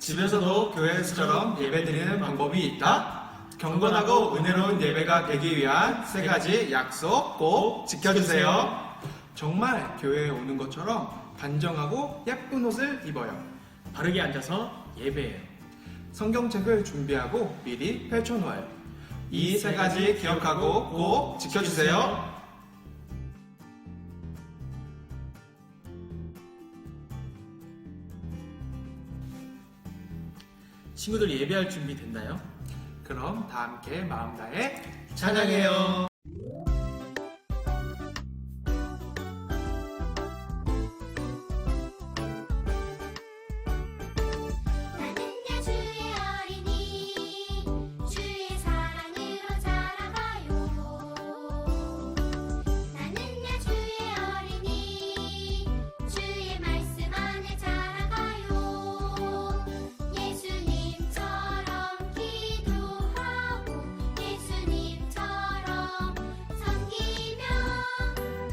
집에서도 교회에서처럼 예배드리는 방법이 있다? 경건하고 은혜로운 예배가 되기 위한 3가지 약속 꼭 지켜주세요. 정말 교회에 오는 것처럼 단정하고 예쁜 옷을 입어요. 바르게 앉아서 예배해요. 성경책을 준비하고 미리 펼쳐놓아요. 이 3가지 기억하고 꼭 지켜주세요. 친구들 예배할 준비 됐나요? 그럼 다 함께 마음 다해 찬양해요. 나는야 주의 어린이 주의 사랑으로 자라가요. 나는야 주의 어린이 주의 말씀 안에 자라가요. 예수님처럼 기도하고 예수님처럼 섬기며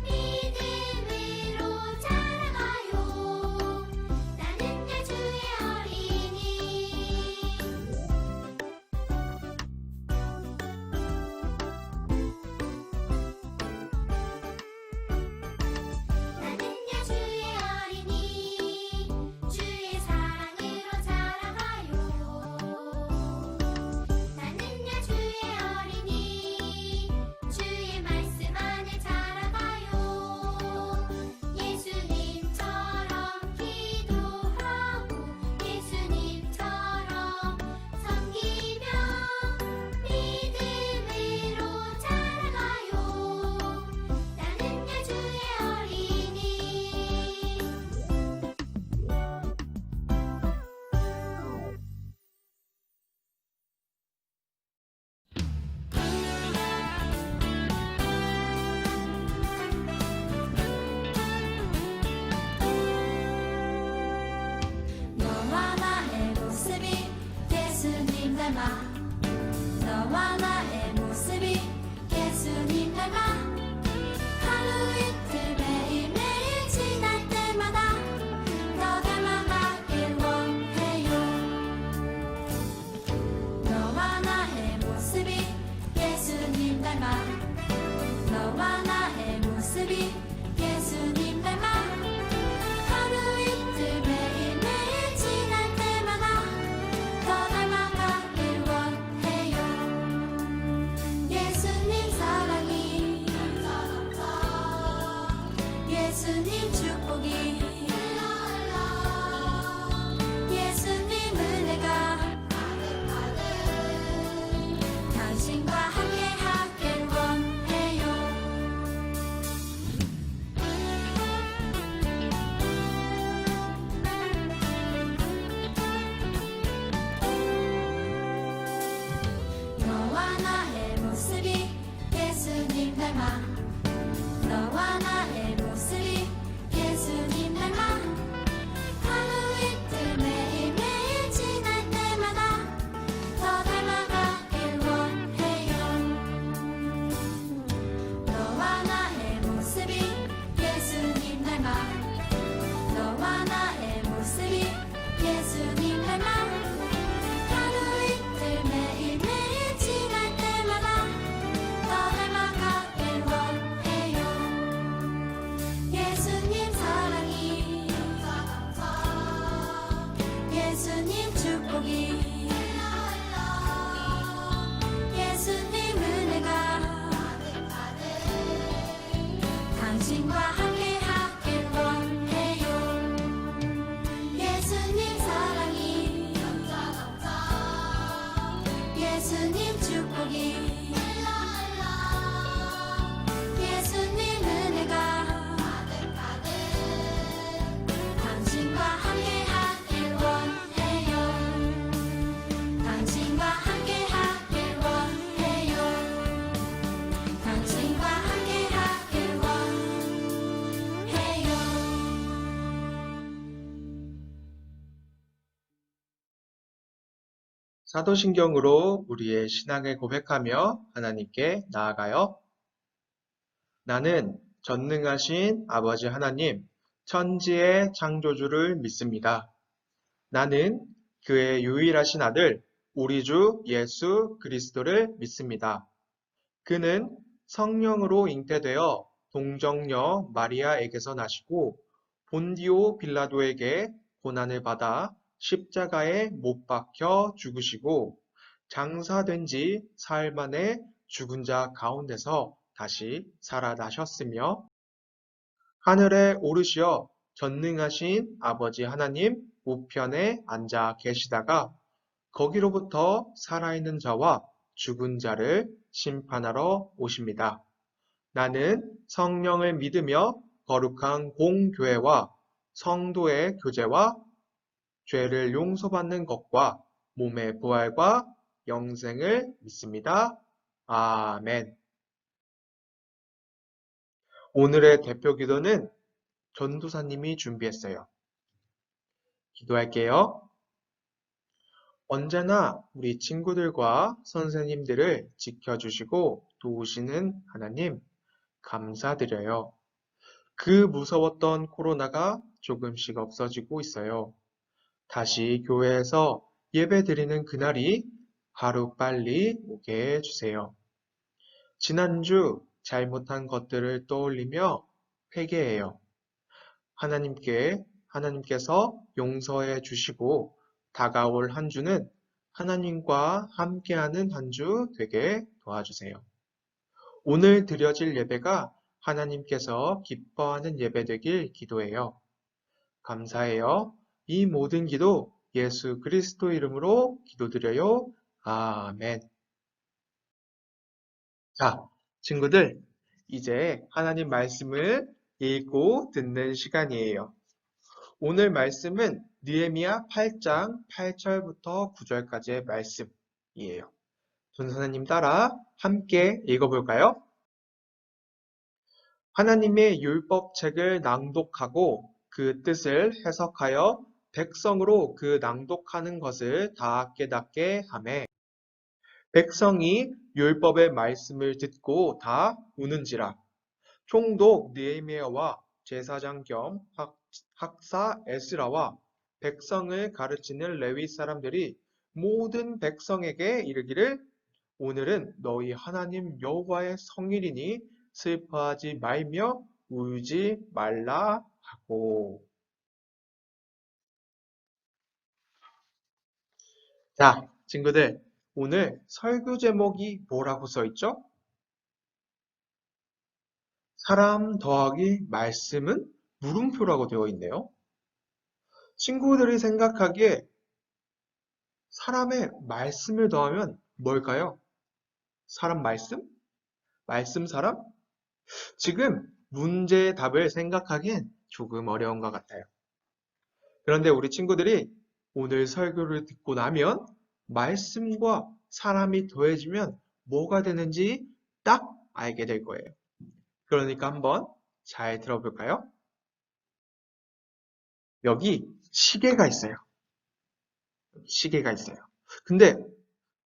믿음으로 자라가요. 나는야 주의 어린이. 나는야 주의 어린이 주의 사랑으로 자라가요. 나는야 주의 어린이 주의 말씀 안에 자라가요. 예수님처럼 기도하고 예수님처럼 섬기며 믿음으로 자라가요. 나는야 주의 어린이. 너와 나의 모습이 예수님 닮아. 너와 나의 모습이 예수님 닮아. 하루 이틀 매일매일 지날 때마다 더 닮아가길 원해요. 너와 나의 모습이 예수님 닮아. 너와 나의 모습이 예수님 닮아. 하루 이틀 매일매일 지날 때마다 더 닮아가길 원해요. 예수님 사랑이 예수님 축복이 예수님 은혜가 당신과 함께 하길 원해요. 너와 나의 모습이 예수님 닮아. 너와 나의 모습이 예수님 닮아. 하루 이틀 매일매일 지날 때마다 더 닮아가길 원해요. 너와 나의 모습이 예수님 닮아. 너와 나의 모습이 예수님 닮아. 하루 이틀 매일매일 지날 때마다 더 닮아가길 원해요. 예수님 사랑이 예수님 축복이 예수님 은혜가 당신과 함께 하길 원해요. 예수님 사랑이 예수님 축복이 예수님 은혜가 당신과 함께 하길 원해요. 당신과 함께 하길 원해요. 당신과 함께 하길 원해요. 사도신경으로 우리의 신앙을 고백하며 하나님께 나아가요. 나는 전능하신 아버지 하나님, 천지의 창조주를 믿습니다. 나는 그의 유일하신 아들, 우리 주 예수 그리스도를 믿습니다. 그는 성령으로 잉태되어 동정녀 마리아에게서 나시고 본디오 빌라도에게 고난을 받아 십자가에 못 박혀 죽으시고 장사된 지 사흘 만에 죽은 자 가운데서 다시 살아나셨으며 하늘에 오르시어 전능하신 아버지 하나님 우편에 앉아 계시다가 거기로부터 살아있는 자와 죽은 자를 심판하러 오십니다. 나는 성령을 믿으며 거룩한 공교회와 성도의 교제와 죄를 용서받는 것과 몸의 부활과 영생을 믿습니다. 아멘. 오늘의 대표 기도는 전도사님이 준비했어요. 기도할게요. 언제나 우리 친구들과 선생님들을 지켜주시고 도우시는 하나님, 감사드려요. 그 무서웠던 코로나가 조금씩 없어지고 있어요. 다시 교회에서 예배 드리는 그날이 하루빨리 오게 해주세요. 지난주 잘못한 것들을 떠올리며 회개해요. 하나님께서 용서해 주시고 다가올 한 주는 하나님과 함께하는 한 주 되게 도와주세요. 오늘 드려질 예배가 하나님께서 기뻐하는 예배 되길 기도해요. 감사해요. 이 모든 기도 예수 그리스도 이름으로 기도드려요. 아멘. 자, 친구들, 이제 하나님 말씀을 읽고 듣는 시간이에요. 오늘 말씀은 느헤미야 8장 8절부터 9절까지의 말씀이에요. 전사님 따라 함께 읽어볼까요? 하나님의 율법책을 낭독하고 그 뜻을 해석하여 백성으로 그 낭독하는 것을 다 깨닫게 하매 백성이 율법의 말씀을 듣고 다 우는지라. 총독 느헤미야와 제사장 겸 학사 에스라와 백성을 가르치는 레위 사람들이 모든 백성에게 이르기를 오늘은 너희 하나님 여호와의 성일이니 슬퍼하지 말며 울지 말라 하고. 자, 친구들, 오늘 설교 제목이 뭐라고 써 있죠? 사람 더하기 말씀은 물음표라고 되어 있네요. 친구들이 생각하기에 사람의 말씀을 더하면 뭘까요? 사람 말씀? 말씀 사람? 지금 문제의 답을 생각하기엔 조금 어려운 것 같아요. 그런데 우리 친구들이 오늘 설교를 듣고 나면 말씀과 사람이 더해지면 뭐가 되는지 딱 알게 될 거예요. 그러니까 한번 잘 들어볼까요? 여기 시계가 있어요. 시계가 있어요. 근데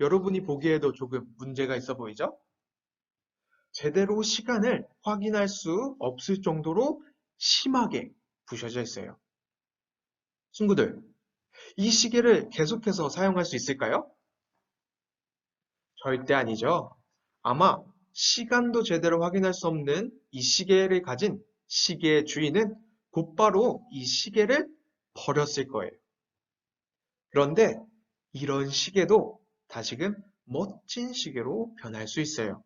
여러분이 보기에도 조금 문제가 있어 보이죠? 제대로 시간을 확인할 수 없을 정도로 심하게 부셔져 있어요. 친구들, 이 시계를 계속해서 사용할 수 있을까요? 절대 아니죠. 아마 시간도 제대로 확인할 수 없는 이 시계를 가진 시계의 주인은 곧바로 이 시계를 버렸을 거예요. 그런데 이런 시계도 다시금 멋진 시계로 변할 수 있어요.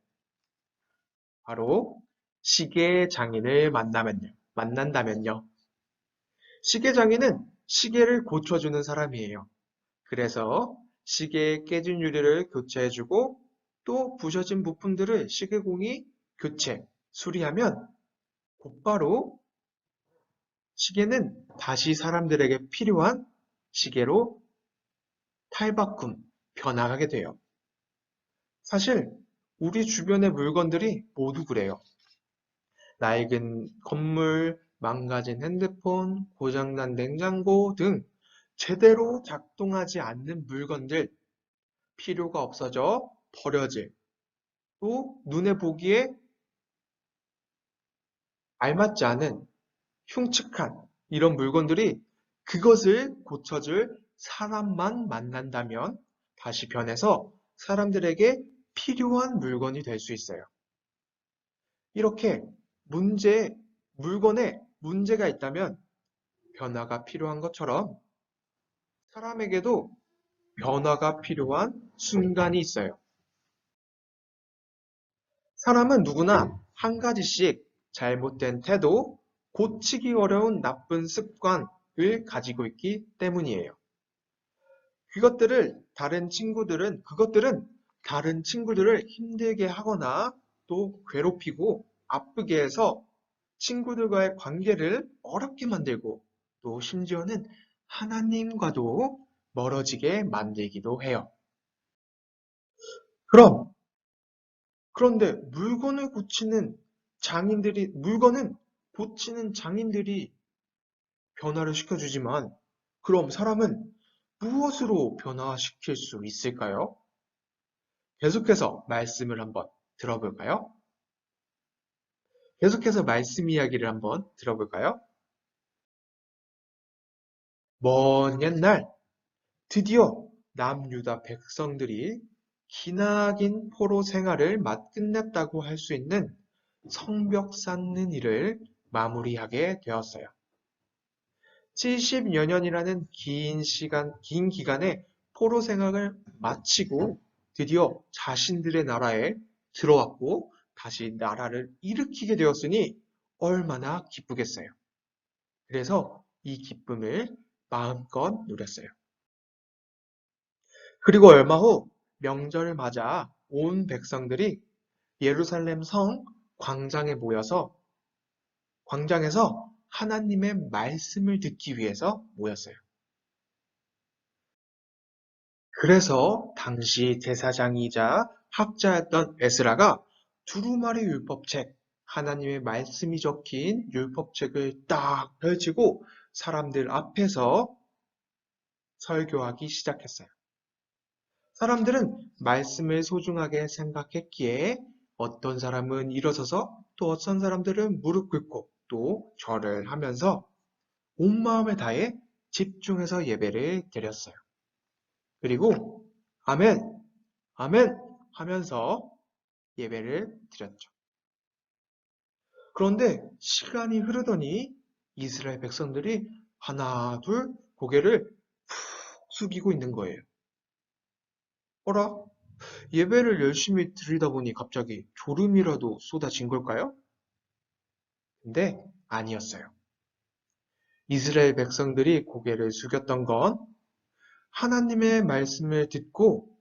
바로 시계 장인을 만난다면요. 시계 장인은 시계를 고쳐주는 사람이에요. 그래서 시계의 깨진 유리를 교체해주고 또 부셔진 부품들을 시계공이 수리하면 곧바로 시계는 다시 사람들에게 필요한 시계로 탈바꿈, 변화하게 돼요. 사실 우리 주변의 물건들이 모두 그래요. 낡은 건물, 망가진 핸드폰, 고장난 냉장고 등 제대로 작동하지 않는 물건들, 필요가 없어져 버려질, 또 눈에 보기에 알맞지 않은 흉측한 이런 물건들이 그것을 고쳐줄 사람만 만난다면 다시 변해서 사람들에게 필요한 물건이 될 수 있어요. 이렇게 물건에 문제가 있다면 변화가 필요한 것처럼 사람에게도 변화가 필요한 순간이 있어요. 사람은 누구나 한 가지씩 잘못된 태도, 고치기 어려운 나쁜 습관을 가지고 있기 때문이에요. 그것들은 다른 친구들을 힘들게 하거나 또 괴롭히고 아프게 해서 친구들과의 관계를 어렵게 만들고 또 심지어는 하나님과도 멀어지게 만들기도 해요. 그런데 물건은 고치는 장인들이 변화를 시켜주지만 그럼 사람은 무엇으로 변화시킬 수 있을까요? 계속해서 말씀을 한번 들어볼까요? 계속해서 말씀 이야기를 한번 들어볼까요? 먼 옛날 드디어 남유다 백성들이 기나긴 포로 생활을 끝냈다고 할 수 있는 성벽 쌓는 일을 마무리하게 되었어요. 70여 년이라는 긴 기간의 포로 생활을 마치고 드디어 자신들의 나라에 들어왔고 다시 나라를 일으키게 되었으니 얼마나 기쁘겠어요. 그래서 이 기쁨을 마음껏 누렸어요. 그리고 얼마 후 명절을 맞아 온 백성들이 예루살렘 성 광장에서 하나님의 말씀을 듣기 위해서 모였어요. 그래서 당시 제사장이자 학자였던 에스라가 두루마리 율법책, 하나님의 말씀이 적힌 율법책을 딱 펼치고 사람들 앞에서 설교하기 시작했어요. 사람들은 말씀을 소중하게 생각했기에 어떤 사람은 일어서서 또 어떤 사람들은 무릎 꿇고 또 절을 하면서 온 마음을 다해 집중해서 예배를 드렸어요. 그리고 아멘, 아멘 하면서 예배를 드렸죠. 그런데 시간이 흐르더니 이스라엘 백성들이 하나, 둘 고개를 푹 숙이고 있는 거예요. 어라? 예배를 열심히 드리다 보니 갑자기 졸음이라도 쏟아진 걸까요? 근데 아니었어요. 이스라엘 백성들이 고개를 숙였던 건 하나님의 말씀을 듣고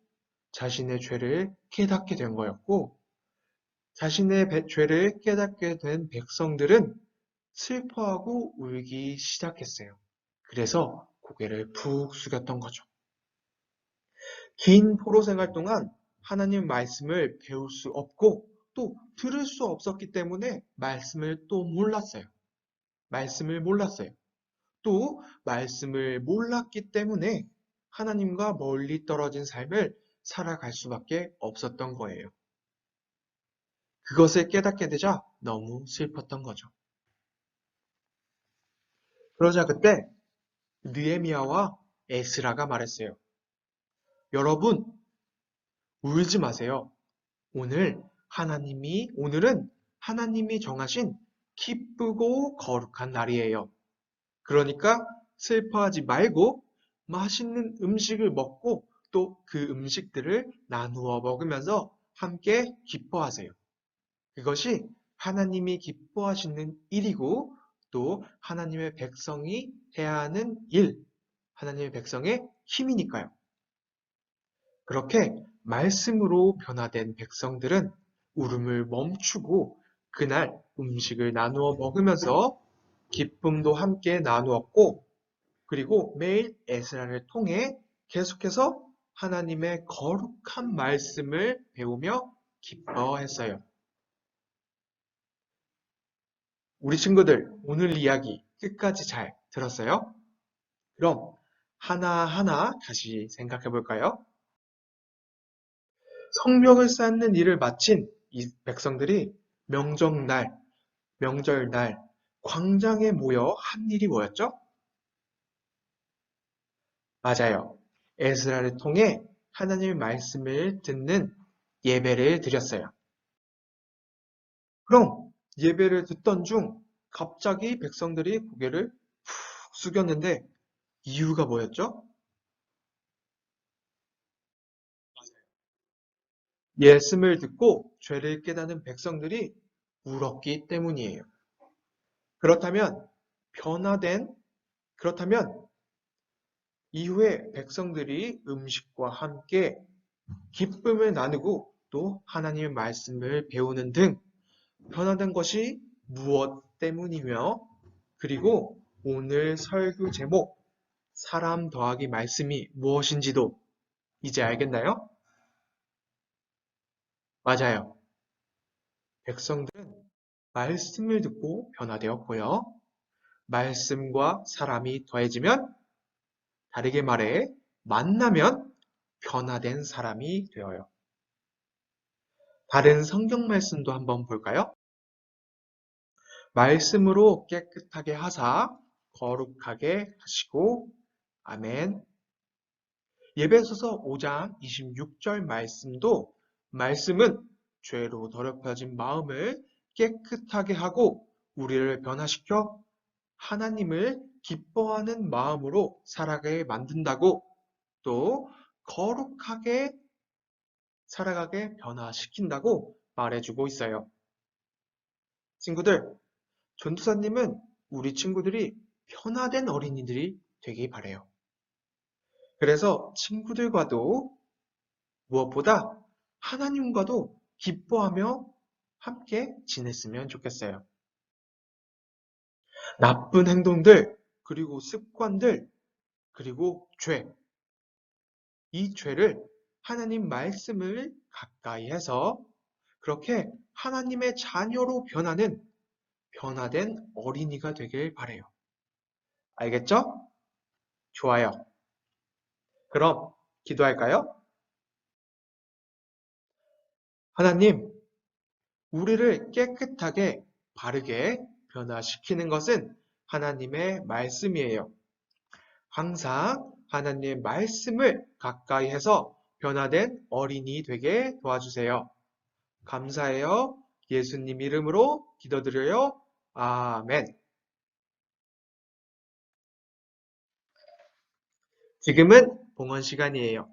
자신의 죄를 깨닫게 된 거였고, 자신의 죄를 깨닫게 된 백성들은 슬퍼하고 울기 시작했어요. 그래서 고개를 푹 숙였던 거죠. 긴 포로 생활 동안 하나님 말씀을 배울 수 없고 또 들을 수 없었기 때문에 말씀을 몰랐어요. 또 말씀을 몰랐기 때문에 하나님과 멀리 떨어진 삶을 살아갈 수밖에 없었던 거예요. 그것을 깨닫게 되자 너무 슬펐던 거죠. 그러자 그때 느헤미야와 에스라가 말했어요. 여러분, 울지 마세요. 오늘은 하나님이 정하신 기쁘고 거룩한 날이에요. 그러니까 슬퍼하지 말고 맛있는 음식을 먹고 또 그 음식들을 나누어 먹으면서 함께 기뻐하세요. 그것이 하나님이 기뻐하시는 일이고 또 하나님의 백성이 해야 하는 일, 하나님의 백성의 힘이니까요. 그렇게 말씀으로 변화된 백성들은 울음을 멈추고 그날 음식을 나누어 먹으면서 기쁨도 함께 나누었고, 그리고 매일 에스라를 통해 계속해서 하나님의 거룩한 말씀을 배우며 기뻐했어요. 우리 친구들, 오늘 이야기 끝까지 잘 들었어요? 그럼 하나하나 다시 생각해 볼까요? 성벽을 쌓는 일을 마친 이 백성들이 명절날, 광장에 모여 한 일이 뭐였죠? 맞아요. 에스라를 통해 하나님의 말씀을 듣는 예배를 드렸어요. 그럼 예배를 듣던 중 갑자기 백성들이 고개를 푹 숙였는데 이유가 뭐였죠? 예씀을 듣고 죄를 깨닫는 백성들이 울었기 때문이에요. 그렇다면 그렇다면 이후에 백성들이 음식과 함께 기쁨을 나누고 또 하나님의 말씀을 배우는 등 변화된 것이 무엇 때문이며 그리고 오늘 설교 제목 사람 더하기 말씀이 무엇인지도 이제 알겠나요? 맞아요. 백성들은 말씀을 듣고 변화되었고요. 말씀과 사람이 더해지면 다르게 말해 만나면 변화된 사람이 되어요. 다른 성경 말씀도 한번 볼까요? 말씀으로 깨끗하게 하사 거룩하게 하시고 아멘. 예배소서 5장 26절 말씀은 죄로 더럽혀진 마음을 깨끗하게 하고 우리를 변화시켜 하나님을 기뻐하는 마음으로 살아가게 만든다고 또 거룩하게 살아가게 변화시킨다고 말해주고 있어요. 친구들, 전도사님은 우리 친구들이 변화된 어린이들이 되길 바래요. 그래서 친구들과도 무엇보다 하나님과도 기뻐하며 함께 지냈으면 좋겠어요. 나쁜 행동들, 그리고 습관들, 그리고 이 죄를 하나님 말씀을 가까이 해서 그렇게 하나님의 자녀로 변화된 어린이가 되길 바래요. 알겠죠? 좋아요. 그럼 기도할까요? 하나님, 우리를 깨끗하게 바르게 변화시키는 것은 하나님의 말씀이에요. 항상 하나님의 말씀을 가까이 해서 변화된 어린이 되게 도와주세요. 감사해요. 예수님 이름으로 기도드려요. 아멘. 지금은 봉헌 시간이에요.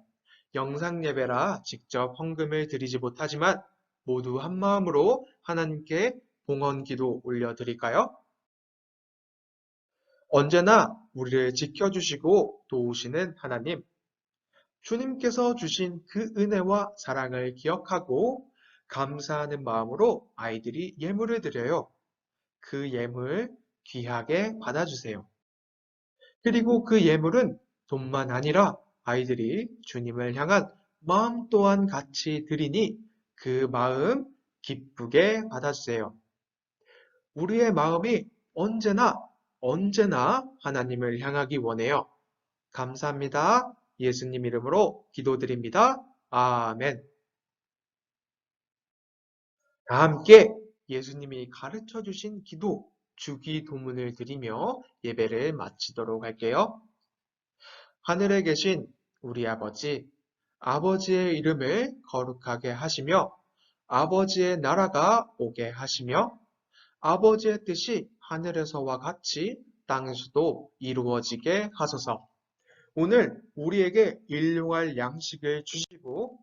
영상 예배라 직접 헌금을 드리지 못하지만 모두 한 마음으로 하나님께 봉헌 기도 올려드릴까요? 언제나 우리를 지켜주시고 도우시는 하나님, 주님께서 주신 그 은혜와 사랑을 기억하고 감사하는 마음으로 아이들이 예물을 드려요. 그 예물 귀하게 받아주세요. 그리고 그 예물은 돈만 아니라 아이들이 주님을 향한 마음 또한 같이 드리니 그 마음 기쁘게 받아주세요. 우리의 마음이 언제나 하나님을 향하기 원해요. 감사합니다. 예수님 이름으로 기도드립니다. 아멘. 다 함께 예수님이 가르쳐 주신 기도, 주기도문을 드리며 예배를 마치도록 할게요. 하늘에 계신 우리 아버지, 아버지의 이름을 거룩하게 하시며 아버지의 나라가 오게 하시며 아버지의 뜻이 하늘에서와 같이 땅에서도 이루어지게 하소서. 오늘 우리에게 일용할 양식을 주시고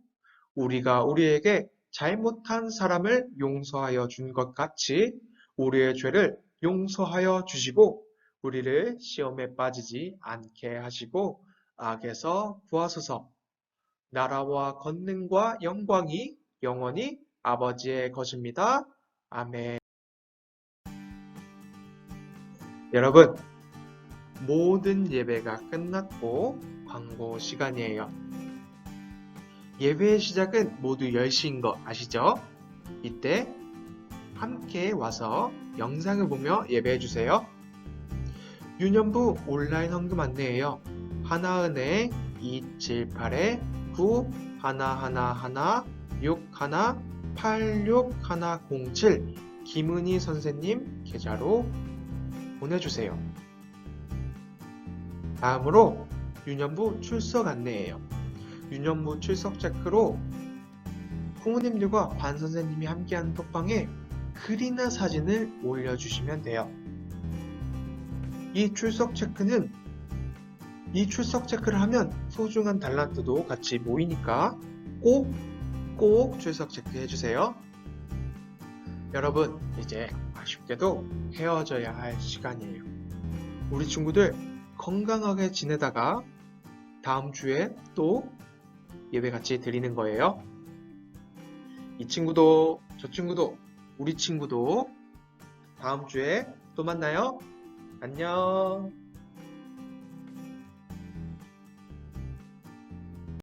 우리가 우리에게 잘못한 사람을 용서하여 준 것 같이 우리의 죄를 용서하여 주시고 우리를 시험에 빠지지 않게 하시고 악에서 구하소서. 나라와 권능과 영광이 영원히 아버지의 것입니다. 아멘. 여러분, 모든 예배가 끝났고 광고 시간이에요. 예배의 시작은 모두 10시인 거 아시죠? 이때 함께 와서 영상을 보며 예배해 주세요. 유년부 온라인 헌금 안내예요. 하나은행 278-9111-6186-107 김은희 선생님 계좌로 보내주세요. 다음으로 유년부 출석 안내예요. 유년부 출석 체크로 부모님들과 반 선생님이 함께하는 톡방에 글이나 사진을 올려주시면 돼요. 이 출석 체크를 하면 소중한 달란트도 같이 모이니까 꼭 출석 체크해 주세요. 여러분, 이제 아쉽게도 헤어져야 할 시간이에요. 우리 친구들 건강하게 지내다가 다음 주에 또 예배 같이 드리는 거예요. 이 친구도 저 친구도 우리 친구도 다음 주에 또 만나요. 안녕.